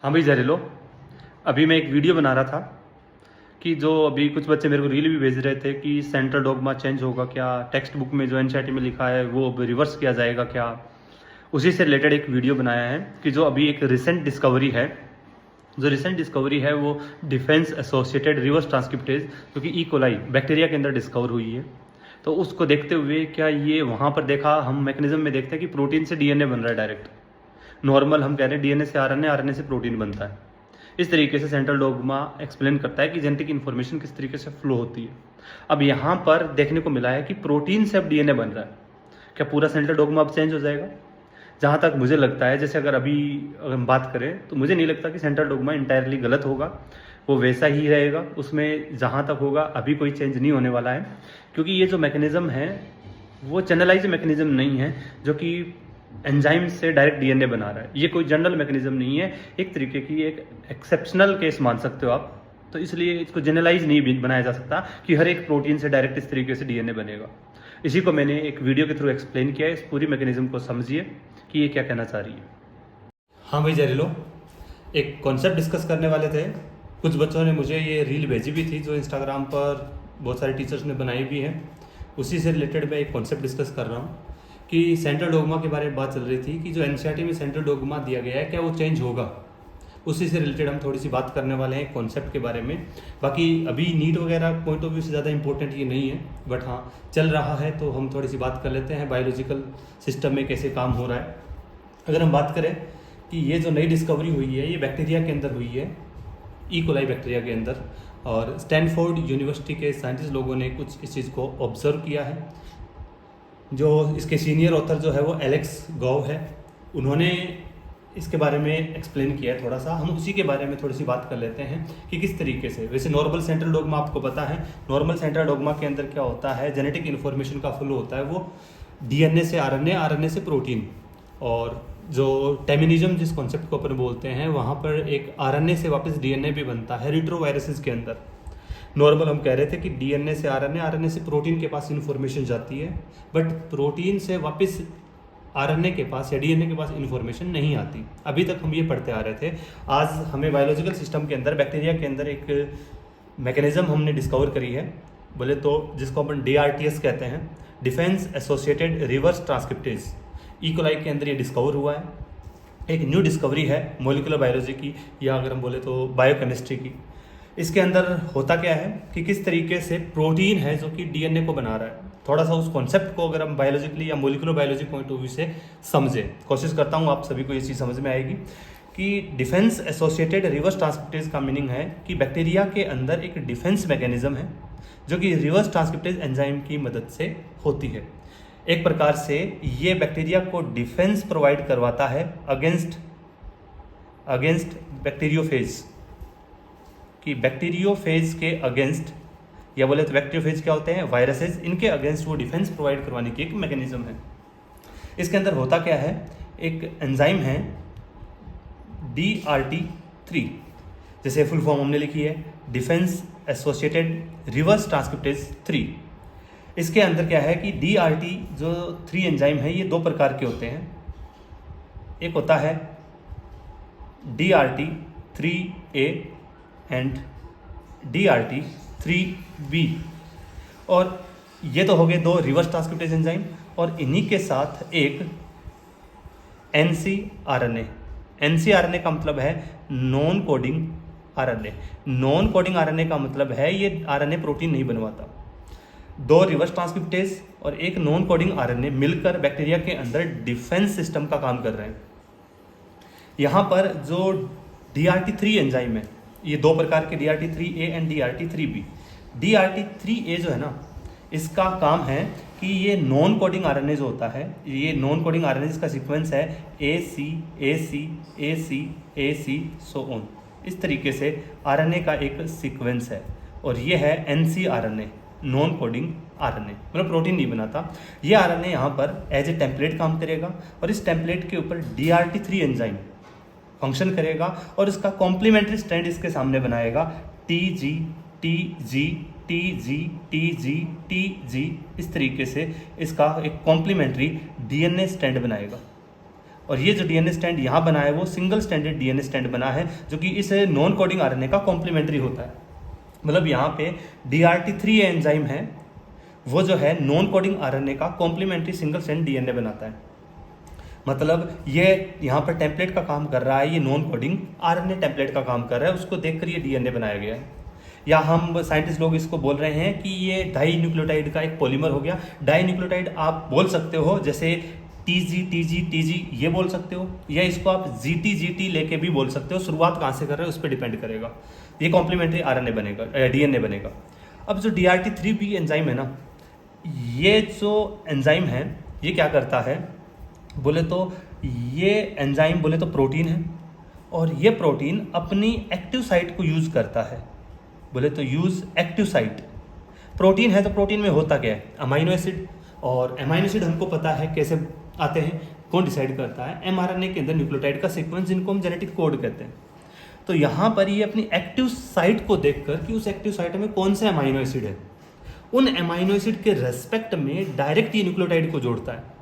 हाँ भाई जहरीलो। अभी मैं एक वीडियो बना रहा था कि जो अभी कुछ बच्चे मेरे को रील भी भेज रहे थे कि सेंट्रल डॉगमा चेंज होगा क्या, टेक्स्ट बुक में जो एनसीईआरटी में लिखा है वो अब रिवर्स किया जाएगा क्या। उसी से रिलेटेड एक वीडियो बनाया है कि जो अभी एक रिसेंट डिस्कवरी है, वो डिफेंस एसोसिएटेड रिवर्स ट्रांसक्रिप्टेज जो कि ई कोलाई बैक्टीरिया के अंदर डिस्कवर हुई है। तो उसको देखते हुए क्या ये वहाँ पर देखा, हम मैकेनिज्म में देखते हैं कि प्रोटीन से डीएनए बन रहा है डायरेक्ट। नॉर्मल हम कह रहे हैं डीएनए से आरएनए, आरएनए से प्रोटीन बनता है। इस तरीके से सेंट्रल डॉगमा एक्सप्लेन करता है कि जेनेटिक इन्फॉर्मेशन किस तरीके से फ्लो होती है। अब यहाँ पर देखने को मिला है कि प्रोटीन से अब डीएनए बन रहा है। क्या पूरा सेंट्रल डॉगमा अब चेंज हो जाएगा? जहाँ तक मुझे लगता है, जैसे अगर हम बात करें तो मुझे नहीं लगता कि सेंट्रल डॉगमा इंटायरली गलत होगा, वो वैसा ही रहेगा। उसमें जहाँ तक होगा अभी कोई चेंज नहीं होने वाला है, क्योंकि ये जो मैकेनिज्म है वो चैनलाइज मैकेनिज्म नहीं है जो कि एंजाइम से डायरेक्ट डीएनए बना रहा है। ये कोई जनरल मैकेनिज्म नहीं है, एक तरीके की एक एक्सेप्शनल केस मान सकते हो आप। तो इसलिए इसको जनरलाइज नहीं बनाया जा सकता कि हर एक प्रोटीन से डायरेक्ट इस तरीके से डीएनए बनेगा। इसी को मैंने एक वीडियो के थ्रू एक्सप्लेन किया है। इस पूरी मैकेनिज्म को समझिए कि ये क्या कहना चाह रही है। हाँ भाई जहरीलो, एक कॉन्सेप्ट डिस्कस करने वाले थे। कुछ बच्चों ने मुझे ये रील भेजी भी थी जो इंस्टाग्राम पर बहुत सारे टीचर्स ने बनाई भी है। उसी से रिलेटेड मैं एक कॉन्सेप्ट डिस्कस कर रहा हूँ कि सेंट्रल डोगमा के बारे में बात चल रही थी कि जो एनसीईआरटी में सेंट्रल डोगमा दिया गया है क्या वो चेंज होगा। उसी से रिलेटेड हम थोड़ी सी बात करने वाले हैं कॉन्सेप्ट के बारे में। बाकी अभी नीट वगैरह पॉइंट ऑफ व्यू से ज़्यादा इंपॉर्टेंट ये नहीं है, बट हाँ चल रहा है तो हम थोड़ी सी बात कर लेते हैं बायोलॉजिकल सिस्टम में कैसे काम हो रहा है। अगर हम बात करें कि ये जो नई डिस्कवरी हुई है ये बैक्टीरिया के अंदर हुई है, ई कोलाई बैक्टीरिया के अंदर। और स्टैनफोर्ड यूनिवर्सिटी के साइंटिस्ट लोगों ने कुछ इस चीज़ को ऑब्जर्व किया है। जो इसके सीनियर ऑथर जो है वो एलेक्स गॉव है, उन्होंने इसके बारे में एक्सप्लेन किया है थोड़ा सा। हम उसी के बारे में थोड़ी सी बात कर लेते हैं कि किस तरीके से। वैसे नॉर्मल सेंट्रल डोगमा आपको पता है, नॉर्मल सेंट्रल डोगमा के अंदर क्या होता है, जेनेटिक इन्फॉर्मेशन का फ्लो होता है वो डीएनए से आरएनए, आरएनए से प्रोटीन। और जो टेमिनिज्म जिस कॉन्सेप्ट को अपन बोलते हैं वहाँ पर एक आरएनए से वापस डीएनए भी बनता है रिट्रोवायरसेस के अंदर। नॉर्मल हम कह रहे थे कि डीएनए से आरएनए, आरएनए से प्रोटीन के पास इन्फॉर्मेशन जाती है, बट प्रोटीन से वापस आरएनए के पास या डीएनए के पास इन्फॉर्मेशन नहीं आती। अभी तक हम ये पढ़ते आ रहे थे। आज हमें बायोलॉजिकल सिस्टम के अंदर, बैक्टीरिया के अंदर एक मैकेनिज्म हमने डिस्कवर करी है, बोले तो जिसको अपन डीआरटीएस कहते हैं, defence associated reverse transcriptase. E coli के अंदर ये डिस्कवर हुआ है। एक न्यू डिस्कवरी है मॉलिक्यूलर बायोलॉजी की, या अगर हम बोले तो बायोकेमिस्ट्री की। इसके अंदर होता क्या है कि किस तरीके से प्रोटीन है जो कि डीएनए को बना रहा है। थोड़ा सा उस कॉन्सेप्ट को अगर हम बायोलॉजिकली या molecular biology point of view से समझें, कोशिश करता हूँ आप सभी को ये चीज़ समझ में आएगी कि डिफेंस एसोसिएटेड रिवर्स ट्रांसक्रिप्टेज का मीनिंग है कि बैक्टीरिया के अंदर एक डिफेंस मैकेनिज्म है जो कि रिवर्स ट्रांसक्रिप्टेज एंजाइम की मदद से होती है। एक प्रकार से ये बैक्टीरिया को डिफेंस प्रोवाइड करवाता है अगेंस्ट बैक्टीरियोफेज। कि बैक्टीरियोफेज के अगेंस्ट, या बोले तो बैक्टीरियोफेज क्या होते हैं, वायरसेस, इनके अगेंस्ट वो डिफेंस प्रोवाइड करवाने की एक मैकेनिज्म है। इसके अंदर होता क्या है, एक एंजाइम है DRT3, जैसे फुल फॉर्म हमने लिखी है डिफेंस एसोसिएटेड रिवर्स ट्रांसक्रिप्टेज 3। इसके अंदर क्या है कि DRT जो 3 एंजाइम है ये दो प्रकार के होते हैं। एक होता है DRT3A एंड DRT3B। और ये तो हो गए दो रिवर्स ट्रांसक्रिप्टेज एंजाइम, और इन्हीं के साथ एक NcRNA। NcRNA का मतलब है non coding RNA। Non coding RNA का मतलब है ये RNA प्रोटीन नहीं बनवाता। दो रिवर्स ट्रांसक्रिप्टेज और एक नॉन कोडिंग RNA मिलकर बैक्टीरिया के अंदर डिफेंस सिस्टम का काम कर रहे हैं। यहाँ पर जो DRT3 एंजाइम है, ये दो प्रकार के DRT3A एंड DRT3B। DRT3A जो है ना, इसका काम है कि ये नॉन कोडिंग RNA जो होता है, ये नॉन कोडिंग RNA जिसका सीक्वेंस है AC AC AC AC so on, इस तरीके से RNA का एक सीक्वेंस है। और ये है NcRNA, नॉन कोडिंग RNA, मतलब प्रोटीन नहीं बनाता। ये RNA यहाँ पर एज ए टेम्पलेट काम करेगा, और इस टेम्पलेट के ऊपर DRT3 एंजाइम फंक्शन करेगा, और इसका कॉम्प्लीमेंट्री स्ट्रैंड इसके सामने बनाएगा TG TG TG TG TG। इस तरीके से इसका एक कॉम्प्लीमेंट्री DNA स्ट्रैंड बनाएगा। और ये जो डीएनए स्टैंड यहाँ बना है वो सिंगल स्टैंडर्ड डीएनए स्टैंड बना है, जो कि इस नॉन कोडिंग आरएनए का कॉम्प्लीमेंट्री होता है। मतलब यहाँ पे DRT3 एंजाइम है, वो जो है नॉन कोडिंग आरएनए का कॉम्प्लीमेंट्री सिंगल स्टैंड डीएनए बनाता है। मतलब ये यहाँ पर टेम्पलेट का काम कर रहा है, ये नॉन कोडिंग आरएनए टेम्पलेट का काम कर रहा है, उसको देखकर ये डीएनए बनाया गया है। या हम साइंटिस्ट लोग इसको बोल रहे हैं कि ये डाई न्यूक्लियोटाइड का एक पॉलीमर हो गया। डाई न्यूक्लियोटाइड आप बोल सकते हो, जैसे TG ये बोल सकते हो, या इसको आप GT लेके भी बोल सकते हो। शुरुआत कहाँ से कर रहे हो उस पर डिपेंड करेगा। ये कॉम्प्लीमेंट्री आरएनए बनेगा, डीएनए बनेगा। अब जो DRT3B एंजाइम है ना, ये जो एंजाइम है ये क्या करता है बोले तो, ये एंजाइम बोले तो प्रोटीन है, और ये प्रोटीन अपनी एक्टिव साइट को यूज़ करता है। बोले तो यूज़ एक्टिव साइट। प्रोटीन है तो प्रोटीन में होता क्या है, अमाइनो एसिड। और अमाइनो एसिड हमको पता है कैसे आते हैं, कौन डिसाइड करता है, mRNA के अंदर न्यूक्लियोटाइड का सीक्वेंस, जिनको हम जेनेटिक कोड कहते हैं। तो यहाँ पर ये अपनी एक्टिव साइट को देखकर कि उस एक्टिव साइट में कौन से अमाइनो एसिड है, उन अमाइनो एसिड के रेस्पेक्ट में डायरेक्ट ये न्यूक्लियोटाइड को जोड़ता है।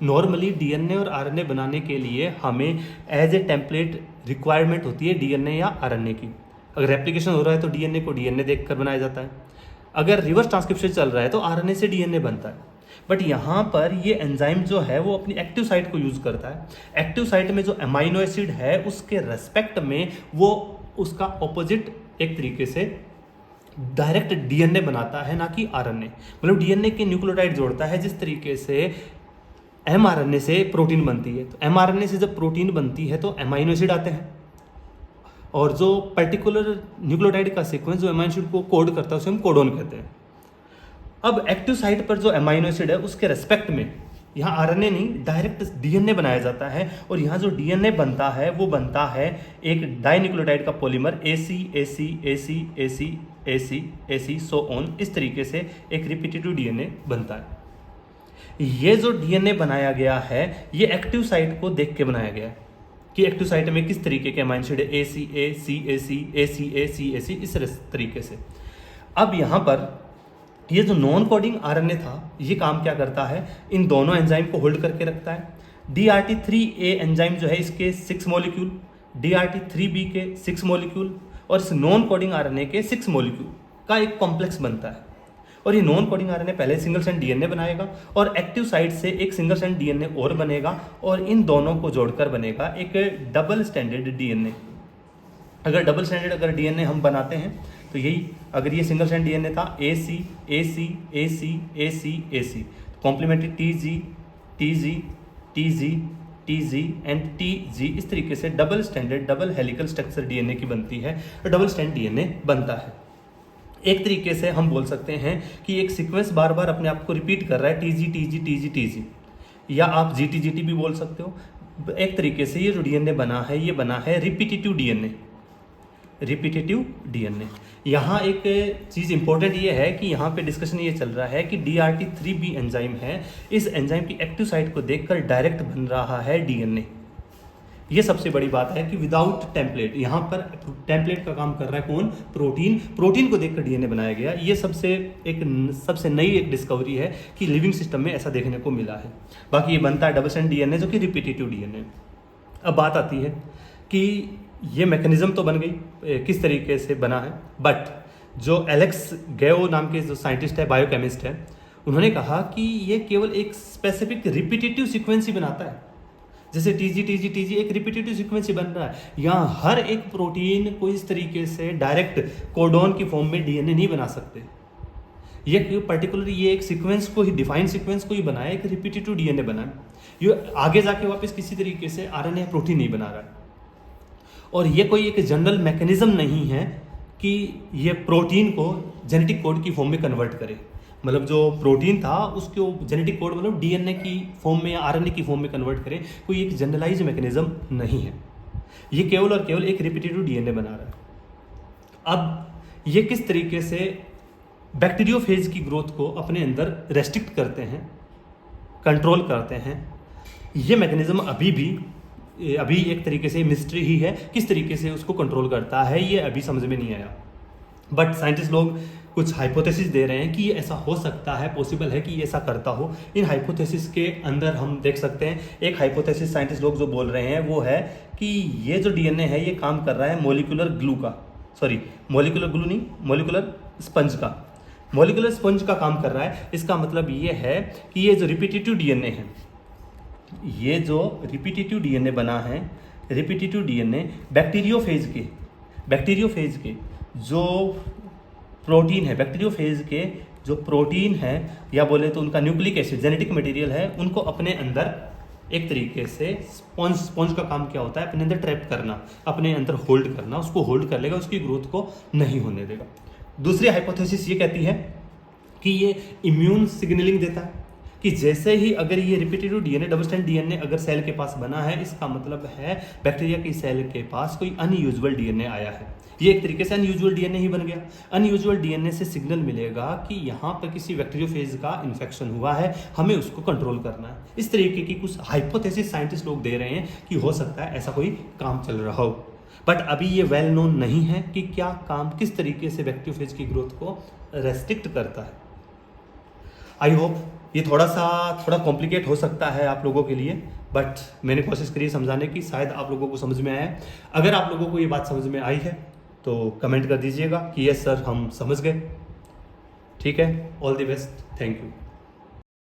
नॉर्मली डीएनए और आरएनए बनाने के लिए हमें एज ए टेम्पलेट रिक्वायरमेंट होती है डीएनए या आरएनए की। अगर रेप्लिकेशन हो रहा है तो डीएनए को डीएनए देखकर बनाया जाता है, अगर रिवर्स ट्रांसक्रिप्शन चल रहा है तो आरएनए से डीएनए बनता है। बट यहाँ पर ये एंजाइम जो है वो अपनी एक्टिव साइट को यूज़ करता है। एक्टिव साइट में जो अमाइनो एसिड है उसके रेस्पेक्ट में वो उसका ऑपोजिट एक तरीके से डायरेक्ट डीएनए बनाता है, ना कि आरएनए। मतलब डीएनए के न्यूक्लियोटाइड जोड़ता है, जिस तरीके से mRNA से प्रोटीन बनती है। तो mRNA से जब प्रोटीन बनती है तो अमाइनो एसिड आते हैं, और जो पर्टिकुलर न्यूक्लियोटाइड का सीक्वेंस जो अमाइनो एसिड को कोड करता है उसे हम कोडोन कहते हैं। अब एक्टिव साइट पर जो अमाइनो एसिड है उसके रेस्पेक्ट में यहाँ आरएनए नहीं, डायरेक्ट डीएनए बनाया जाता है। और यहाँ जो डीएनए बनता है वो बनता है एक डाइन्यूक्लियोटाइड का पॉलीमर AC सो ऑन। इस तरीके से एक रिपीटेटिव डीएनए बनता है। ये जो डीएनए बनाया गया है ये एक्टिव साइट को देख के बनाया गया है कि एक्टिव साइट में किस तरीके के अमाइनो एसिड है, ACA, इस तरीके से। अब यहाँ पर ये जो नॉन कोडिंग आरएनए था ये काम क्या करता है, इन दोनों एंजाइम को होल्ड करके रखता है। DRT3A एंजाइम जो है इसके 6 मॉलिक्यूल, DRT3B के 6 मॉलिक्यूल, और इस नॉन कोडिंग आरएनए के 6 मॉलिक्यूल का एक कॉम्प्लेक्स बनता है। और ये नॉन कोडिंग आरएनए पहले सिंगल स्ट्रैंड डीएनए बनाएगा और एक्टिव साइट से एक सिंगल स्ट्रैंड डीएनए और बनेगा, और इन दोनों को जोड़कर बनेगा एक डबल स्टैंडर्ड डीएनए। अगर डबल स्टैंडर्ड अगर डीएनए हम बनाते हैं तो यही, अगर ये सिंगल स्ट्रैंड डीएनए था AC, complementary TG and TG, इस तरीके से double standard double helical structure DNA की बनती है और डबल स्ट्रैंड डीएनए बनता है। एक तरीके से हम बोल सकते हैं कि एक सीक्वेंस बार बार अपने आप को रिपीट कर रहा है, TG, या आप GT भी बोल सकते हो। एक तरीके से ये जो डीएनए बना है ये बना है रिपीटेटिव डीएनए। यहाँ एक चीज़ इंपॉर्टेंट ये है कि यहाँ पे डिस्कशन ये चल रहा है कि DRT3B एंजाइम है, इस एंजाइम की एक्टिव साइट को देखकर डायरेक्ट बन रहा है डीएनए। ये सबसे बड़ी बात है कि विदाउट टेम्पलेट, यहाँ पर टेम्पलेट का काम कर रहा है कौन, प्रोटीन को देखकर डीएनए बनाया गया। ये सबसे नई एक डिस्कवरी है कि लिविंग सिस्टम में ऐसा देखने को मिला है। बाकी ये बनता है डबल स्ट्रैंड डीएनए जो कि रिपीटेटिव डीएनए। अब बात आती है कि ये मैकेनिज्म तो बन गई, किस तरीके से बना है, बट जो एलेक्स गेओ नाम के जो साइंटिस्ट है, बायोकेमिस्ट है, उन्होंने कहा कि ये केवल एक स्पेसिफिक रिपीटेटिव सीक्वेंस ही बनाता है। जैसे TG एक रिपीटेटिव सीक्वेंस ही बन रहा है। यहाँ हर एक प्रोटीन को इस तरीके से डायरेक्ट कोडोन की फॉर्म में डीएनए नहीं बना सकते। ये पर्टिकुलर ये एक सीक्वेंस को ही, डिफाइंड सीक्वेंस को ही बनाया, एक रिपीटेटिव डीएनए बना। ये आगे जाके वापस किसी तरीके से आरएनए प्रोटीन नहीं बना रहा है। और ये कोई एक जनरल मैकेनिज्म नहीं है कि ये प्रोटीन को जेनेटिक कोड की फॉर्म में कन्वर्ट करे। मतलब जो प्रोटीन था उसको जेनेटिक कोड मतलब डीएनए की फॉर्म में या आरएनए की फॉर्म में कन्वर्ट करे, कोई एक जनरलाइज मैकेनिज्म नहीं है। ये केवल और केवल एक रिपीटेटिव डीएनए बना रहा है। अब ये किस तरीके से बैक्टीरियोफेज की ग्रोथ को अपने अंदर रेस्ट्रिक्ट करते हैं, कंट्रोल करते हैं, ये मैकेनिज्म अभी एक तरीके से मिस्ट्री ही है। किस तरीके से उसको कंट्रोल करता है ये अभी समझ में नहीं आया। बट साइंटिस्ट लोग कुछ हाइपोथेसिस दे रहे हैं कि ये ऐसा हो सकता है, पॉसिबल है कि ये ऐसा करता हो। इन हाइपोथेसिस के अंदर हम देख सकते हैं, एक हाइपोथेसिस साइंटिस्ट लोग जो बोल रहे हैं वो है कि ये जो डीएनए है ये काम कर रहा है मोलिकुलर ग्लू का, सॉरी मोलिकुलर ग्लू नहीं, मोलिकुलर स्पंज का, मोलिकुलर स्पंज का काम कर रहा है। इसका मतलब ये है कि ये जो रिपीटेटिव डीएनए है, ये जो रिपीटेटिव डीएनए बना है, रिपीटेटिव डीएनए बैक्टीरियोफेज के जो प्रोटीन है, बैक्टीरियोफेज के जो प्रोटीन है या बोले तो उनका न्यूक्लिक एसिड जेनेटिक मटेरियल है, उनको अपने अंदर एक तरीके से स्पॉन्ज का काम क्या होता है, अपने अंदर ट्रैप करना, अपने अंदर होल्ड करना, उसको होल्ड कर लेगा, उसकी ग्रोथ को नहीं होने देगा। दूसरी हाइपोथेसिस ये कहती है कि ये इम्यून सिग्नलिंग देता है, कि जैसे ही अगर ये repetitive DNA, double strand DNA अगर सेल के पास बना है, इसका मतलब है बैक्टीरिया की सेल के पास कोई अनयूजुअल डीएनए आया है। ये एक तरीके से अनयूजुअल डीएनए ही बन गया। अनयूजुअल डीएनए से सिग्नल मिलेगा कि यहाँ पर किसी बैक्टीरियोफेज का इन्फेक्शन हुआ है, हमें उसको कंट्रोल करना है। इस तरीके की कुछ हाइपोथेसिस साइंटिस्ट लोग दे रहे हैं कि हो सकता है ऐसा कोई काम चल रहा हो, बट अभी ये वेल नोन नहीं है कि क्या काम किस तरीके से बैक्टीरियोफेज की ग्रोथ को रेस्ट्रिक्ट करता है। आई होप ये थोड़ा कॉम्प्लिकेट हो सकता है आप लोगों के लिए, बट मैंने कोशिश करी समझाने की, शायद आप लोगों को समझ में आया है। अगर आप लोगों को ये बात समझ में आई है तो कमेंट कर दीजिएगा कि यस सर हम समझ गए। ठीक है, all the best, thank you.